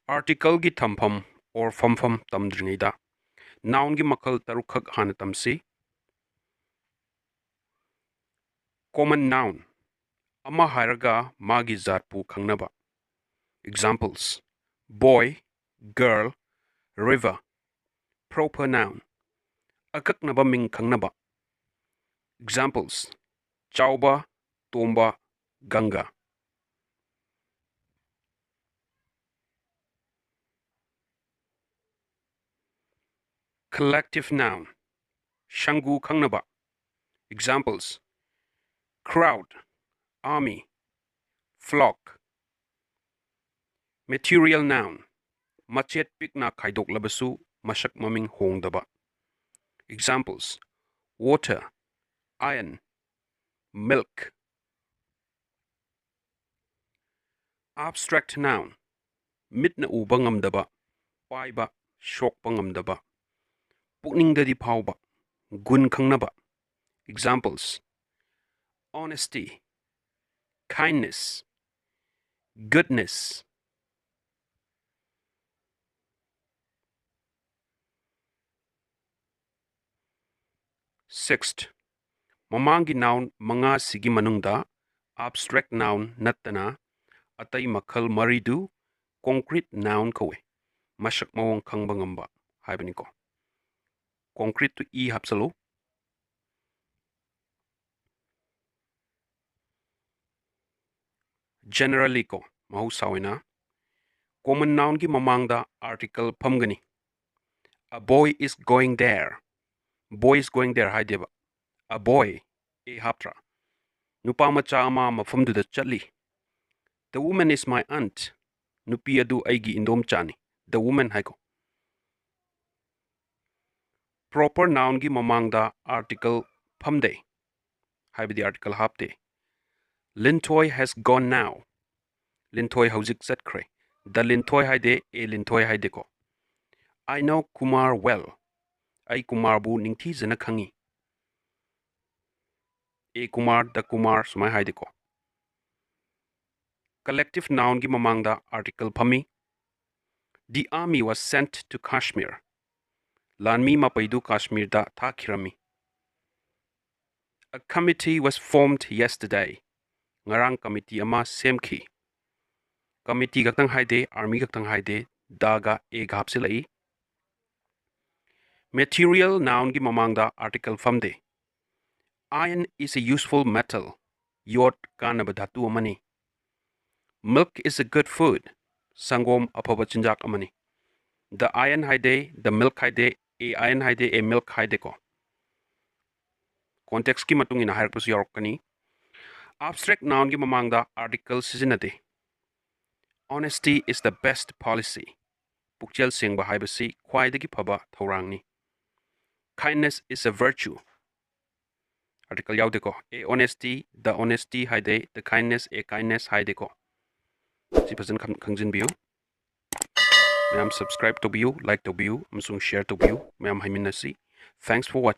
Articleski thampham or fampham tamdringaida noun gi makhal tarukhak hana tamsi. Common noun ama hairaga magi zatpu khangnaba. Examples: boy, girl, river. Proper noun akaknaba ming khangnaba. Examples: chauba, tomba, ganga. Collective noun shangu khangnaba. Examples: crowd, army, flock. Material noun machet pikna khaidoklabasu masak maming hongdaba. Examples: water, iron, milk. Abstract noun mitna uba ngamdaba, paiba, shokpa ngamdaba, pukningdadi phauba, gun khangnaba. Examples: honesty, kindness, goodness. Sixth, mamangi noun manga sigi manungda abstract noun nattana atai makhal maridu concrete noun kawe masak mawong khangba ngamba haibani ko. Concrete to e hapsalo. Generally ko mahusawina common noun gi mamangda article phamgani. A boy is going there. Boy is going there haideba. A boy e haptra. Nupa macha ama mafamduda chatli. The woman is my aunt. Nupi adu aigi indom chani. The woman haiko. Proper noun gi mamangda article phamde. Haibidi article hapte. Lintoy has gone now. Lintoy hauzik zatkre. The lintoy haide e lintoy haide ko. I know Kumar well. Ai Kumar bu ningthi zana khangi. A Kumar, the Kumar sumai haide ko. Collective noun gi mamangda article phami. The army was sent to Kashmir. Lanmi mapaidu Kashmir da thakirami. A committee was formed yesterday. Ngarang committee ama semki. Committee gaktang haide, army gaktang haide, daga e gapsilai. Material noun gi mamangda article famde. Iron is a useful metal. Yod kanabadhatu amani. Milk is a good food. Sangom apaba chinjak amani. The iron haide, the milk haide, a iron haide, a milk haide ko. Context ki matung ina hairpasu yorokani. Abstract noun gi mamangda article sizinade. Honesty is the best policy. Pukchel singba haibasi khwaidagi phaba thorangni. Kindness is a virtue. Article yaude ko. A honesty, the honesty haide, the kindness, a kindness haide ko. Si pasan khangjin biu. Mayam subscribe to biu, like to biu, amsung share to biu. Mayam haiminasi. Thanks for watching.